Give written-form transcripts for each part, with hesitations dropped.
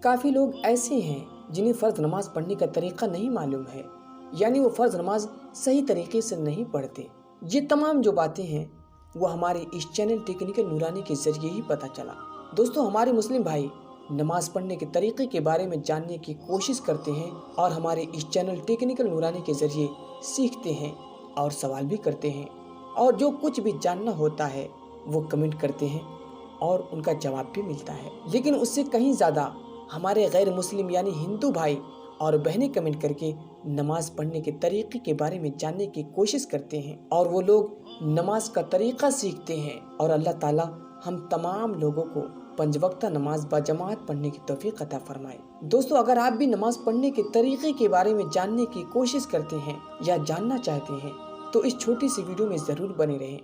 کافی لوگ ایسے ہیں جنہیں فرض نماز پڑھنے کا طریقہ نہیں معلوم ہے، یعنی وہ فرض نماز صحیح طریقے سے نہیں پڑھتے۔ یہ تمام جو باتیں ہیں وہ ہمارے اس چینل ٹیکنیکل نورانی کے ذریعے ہی پتہ چلا۔ دوستو، ہمارے مسلم بھائی نماز پڑھنے کے طریقے کے بارے میں جاننے کی کوشش کرتے ہیں اور ہمارے اس چینل ٹیکنیکل نورانی کے ذریعے سیکھتے ہیں اور سوال بھی کرتے ہیں، اور جو کچھ بھی جاننا ہوتا ہے وہ کمنٹ کرتے ہیں اور ان کا جواب بھی ملتا ہے۔ لیکن اس سے کہیں زیادہ ہمارے غیر مسلم یعنی ہندو بھائی اور بہنیں کمنٹ کر کے نماز پڑھنے کے طریقے کے بارے میں جاننے کی کوشش کرتے ہیں، اور وہ لوگ نماز کا طریقہ سیکھتے ہیں، اور اللہ تعالیٰ ہم تمام لوگوں کو 5 وقتہ نماز باجماعت پڑھنے کی توفیق عطا فرمائے۔ دوستو، اگر آپ بھی نماز پڑھنے کے طریقے کے بارے میں جاننے کی کوشش کرتے ہیں یا جاننا چاہتے ہیں تو اس چھوٹی سی ویڈیو میں ضرور بنے رہیں۔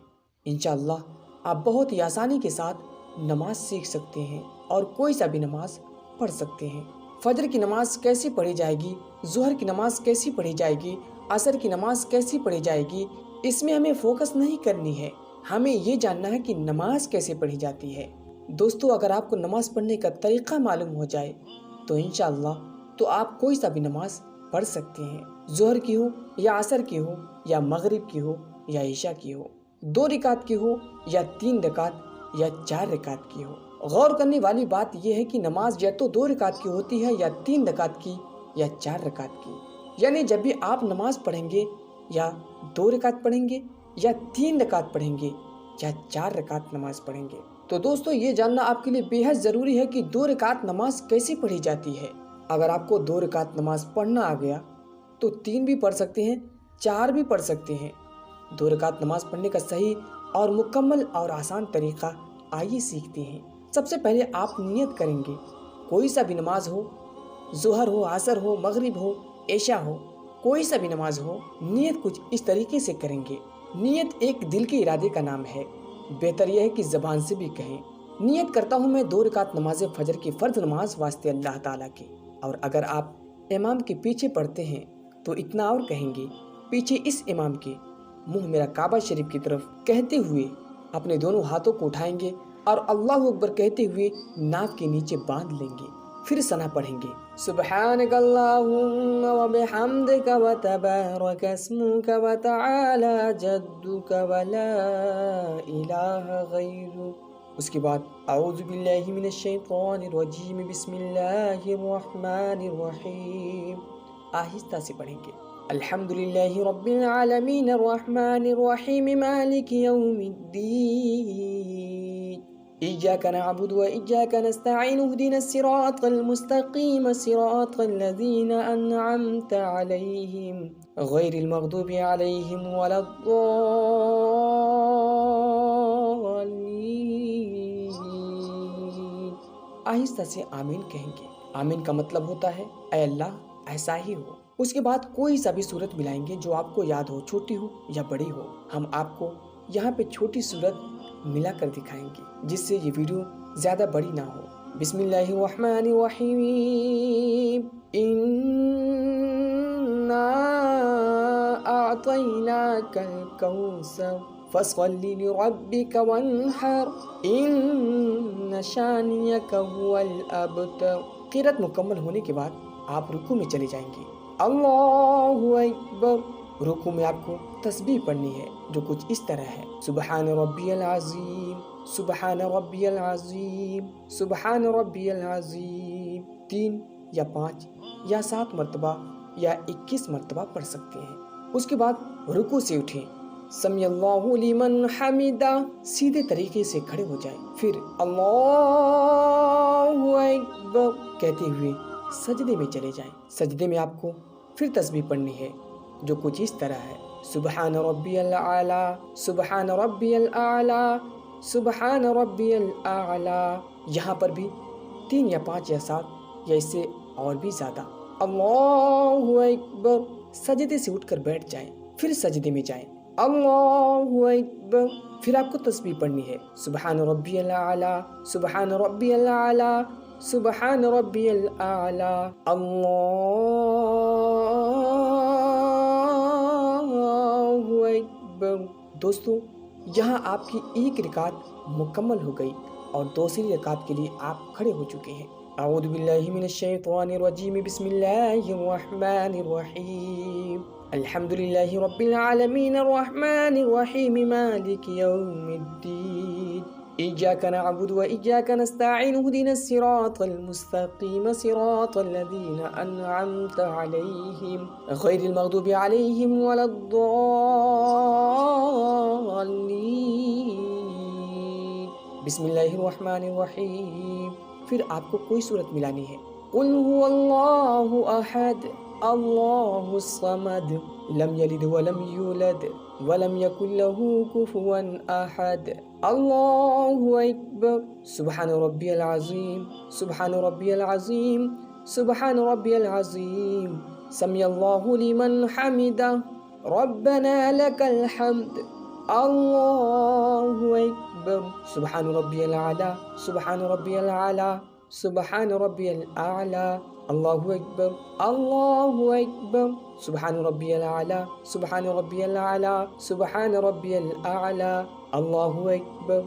انشاءاللہ آپ بہت ہی آسانی کے ساتھ نماز سیکھ سکتے ہیں اور کوئی سا بھی نماز پڑھ سکتے ہیں۔ فجر کی نماز کیسی پڑھی جائے گی، ظہر کی نماز کیسی پڑھی جائے گی، عصر کی نماز کیسی پڑھی جائے گی، اس میں ہمیں فوکس نہیں کرنی ہے، ہمیں یہ جاننا ہے کہ نماز کیسے پڑھی جاتی ہے۔ دوستو، اگر آپ کو نماز پڑھنے کا طریقہ معلوم ہو جائے تو انشاءاللہ تو آپ کوئی سا بھی نماز پڑھ سکتے ہیں، ظہر کی ہو یا عصر کی ہو یا مغرب کی ہو یا عشاء کی ہو، 2 رکعت کی ہو یا 3 رکعت یا 4 رکعت کی ہو۔ غور کرنے والی بات یہ ہے کہ نماز یا تو 2 رکعت کی ہوتی ہے یا 3 رکعت کی یا 4 رکعت کی، یعنی جب بھی آپ نماز پڑھیں گے یا 2 رکعت پڑھیں گے یا 3 رکعت پڑھیں گے یا 4 رکعت نماز پڑھیں گے۔ تو دوستو، یہ جاننا آپ کے لیے بے حد ضروری ہے کہ 2 رکعت نماز کیسے پڑھی جاتی ہے۔ اگر آپ کو 2 رکعت نماز پڑھنا آ گیا تو 3 بھی پڑھ سکتے ہیں، 4 بھی پڑھ سکتے ہیں۔ 2 رکعت نماز پڑھنے کا صحیح اور مکمل اور آسان طریقہ آئیے سیکھتے ہیں۔ سب سے پہلے آپ نیت کریں گے، کوئی سا بھی نماز ہو، ظہر ہو، عصر ہو، مغرب ہو، عشاء ہو، کوئی سا بھی نماز ہو، نیت کچھ اس طریقے سے کریں گے۔ نیت ایک دل کے ارادے کا نام ہے، بہتر یہ ہے کہ زبان سے بھی کہیں۔ نیت کرتا ہوں میں 2 رکعت نماز فجر کی فرض نماز واسطے اللہ تعالیٰ کی۔ اور اگر آپ امام کے پیچھے پڑھتے ہیں تو اتنا اور کہیں گے، پیچھے اس امام کے منہ میرا کعبہ شریف کی طرف کہتے ہوئے اپنے دونوں ہاتھوں کو اٹھائیں گے اور اللہ اکبر کہتے ہوئے ناک کے نیچے باندھ لیں گے، پھر ثنا پڑھیں گے، سبحانک اللہم و بحمدک و تبارک اسمک و تعالی جدک و لا الہ غیرک۔ اس کے بعد اعوذ باللہ من الشیطان الرجیم بسم اللہ الرحمن الرحیم، آہستہ سے پڑھیں گے۔ الحمدللہ رب العالمین الرحمن الرحیم مالک یوم الدین، إياك نعبد وإياك نستعين اهدنا الصراط المستقيم صراط الذين أنعمت عليهم غير المغضوب عليهم ولا الضالين۔ آہستہ سے آمین کہیں گے۔ آمین کا مطلب ہوتا ہے اے اللہ ایسا ہی ہو۔ اس کے بعد کوئی سا بھی صورت ملائیں گے جو آپ کو یاد ہو، چھوٹی ہو یا بڑی ہو۔ ہم آپ کو یہاں پہ چھوٹی صورت ملا کر دکھائیں گے جس سے یہ ویڈیو زیادہ بڑی نہ ہو۔ بسم اللہ الرحمن الرحیم، انا اعطیناک الکوثر فصل لربک وانحر ان شانئک هو الابتر۔ قرأت مکمل ہونے کے بعد آپ رکوع میں چلے جائیں گے۔ اللہ اکبر۔ رکوع میں آپ کو تسبیح پڑھنی ہے جو کچھ اس طرح ہے، سبحان ربی العظیم، سبحان ربی العظیم، سبحان ربی العظیم، 3 یا 5 یا 7 مرتبہ یا 21 مرتبہ پڑھ سکتے ہیں۔ اس کے بعد رکوع سے اٹھیں، سمی اللہ لمن حمدہ، سیدھے طریقے سے کھڑے ہو جائیں، پھر اللہ اکبر کہتے ہوئے سجدے میں چلے جائیں۔ سجدے میں آپ کو پھر تسبیح پڑھنی ہے جو کچھ اس طرح ہے، سبحان ربی الاعلی، سبحان ربی الاعلی، سبحان ربی الاعلی۔ یہاں پر بھی 3 یا 5 یا 7 یا اس سے اور بھی زیادہ، اللہ اکبر، سجدے سے اٹھ کر بیٹھ جائیں، پھر سجدے میں جائیں، اللہ اکبر، پھر آپ کو تسبیح پڑھنی ہے، سبحان ربی الاعلی، سبحان ربی الاعلی، سبحان ربی الاعلی، اللہ اکبر۔ دوستو، یہاں آپ کی ایک رکعت مکمل ہو گئی اور دوسری رکعت کے لیے آپ کھڑے ہو چکے ہیں۔ أعوذ بالله من الشيطان الرجيم بسم الله الرحمن الرحيم الحمد لله رب العالمين الرحمن الرحيم مالك يوم الدين إياك نعبد وإياك نستعين اهدنا الصراط المستقيم صراط الذين أنعمت عليهم غير المغضوب عليهم ولا الضالين بسم الله الرحمن الرحيم. پھر آپ کو کوئی صورت ملانی ہے. قل هو اللہ احد اللہ الصمد لم یلد ولم یولد ولم یکن له کفوا احد اللہ اکبر سبحان ربی العظیم سبحان ربی العظیم سبحان ربی العظیم سمی اللہ لمن حمدہ ربنا لک الحمد اللہ اکبر سبحان ربی العلا سبحان ربی العلا سبحان ربی العلا اللہ اکبر سبحان ربی العلا سبحان ربی العلا سبحان ربی العلا اللہ اکبر.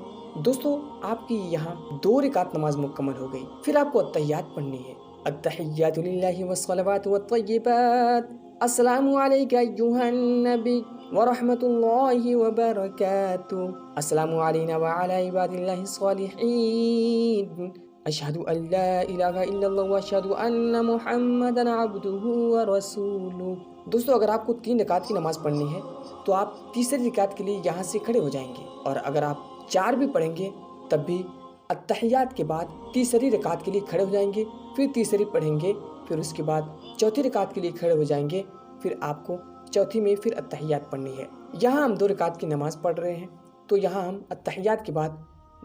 دوستو آپ کی یہاں 2 رکعت نماز مکمل ہو گئی. پھر آپ کو التحیات پڑھنی ہے. التحیات للہ والصلوات والطیبات السلام علیک ایہا النبی ورحمۃ اللہ وبرکاتہ السلام علینا وعلی عباد اللہ الصالحین اشہد ان لا الہ الا اللہ واشہد ان محمدا عبدہ ورسولہ. دوستو اگر آپ کو 3 رکعت کی نماز پڑھنی ہے تو آپ تیسری رکعت کے لیے یہاں سے کھڑے ہو جائیں گے, اور اگر آپ 4 بھی پڑھیں گے تب بھی التحیات کے بعد تیسری رکعت کے لیے کھڑے ہو جائیں گے, پھر تیسری پڑھیں گے, پھر اس کے بعد چوتھی رکعت کے لیے کھڑے ہو جائیں گے, پھر آپ کو چوتھی میں پھر التحیات پڑھنی ہے. یہاں ہم 2 رکعت کی نماز پڑھ رہے ہیں تو یہاں ہم التحیات کے بعد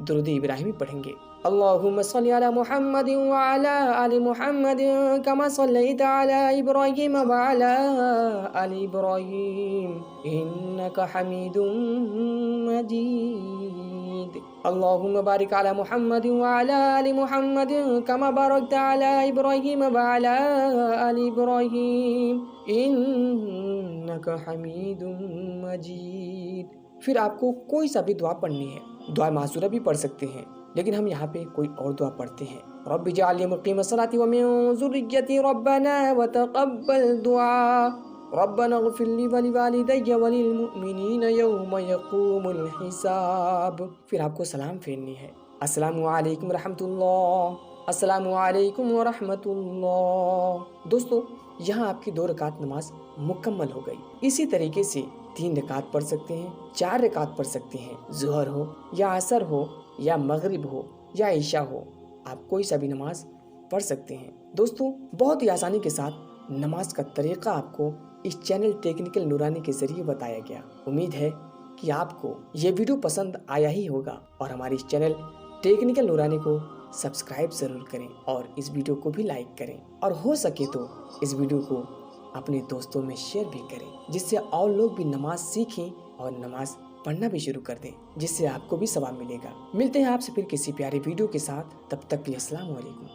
درود ابراہیمی پڑھیں گے. اللہم صلی علی محمد وعلی آل محمد کما صلیت علی ابراہیم وعلی آل ابراہیم انک حمید مجید. اللہم بارک علی محمد وعلی آل محمد کما بارکت علی ابراہیم وعلی آل ابراہیم انک حمید مجید. پھر آپ کو کوئی سا بھی دعا پڑھنی ہے. دعا معذورہ بھی پڑھ سکتے ہیں, لیکن ہم یہاں پہ کوئی اور دعا پڑھتے ہیں. رب اجعلنی مقیم الصلاۃ ومن ذریتی ربنا وتقبل دعاء ربنا اغفر لی ولوالدی وللمؤمنین یوم یقوم الحساب. پھر آپ کو سلام پھیرنی ہے. السلام علیکم ورحمۃ اللہ, السلام علیکم ورحمۃ اللہ. دوستو یہاں آپ کی 2 رکعت نماز مکمل ہو گئی. اسی طریقے سے 3 رکعت پڑھ سکتے ہیں, 4 رکعت پڑھ سکتے ہیں. ظہر ہو یا عصر ہو یا مغرب ہو یا عشاء ہو, آپ کوئی سا بھی نماز پڑھ سکتے ہیں. دوستو بہت ہی آسانی کے ساتھ نماز کا طریقہ آپ کو اس چینل ٹیکنیکل نورانی کے ذریعے بتایا گیا. امید ہے کہ آپ کو یہ ویڈیو پسند آیا ہی ہوگا, اور ہمارے اس چینل ٹیکنیکل نورانی کو سبسکرائب ضرور کریں اور اس ویڈیو کو بھی لائک کریں, اور ہو سکے تو اس ویڈیو کو اپنے دوستوں میں شیئر بھی کریں, جس سے اور لوگ بھی نماز سیکھیں اور نماز پڑھنا بھی شروع کر دیں, جس سے آپ کو بھی ثواب ملے گا. ملتے ہیں آپ سے پھر کسی پیارے ویڈیو کے ساتھ. تب تک کے لیے السلام علیکم.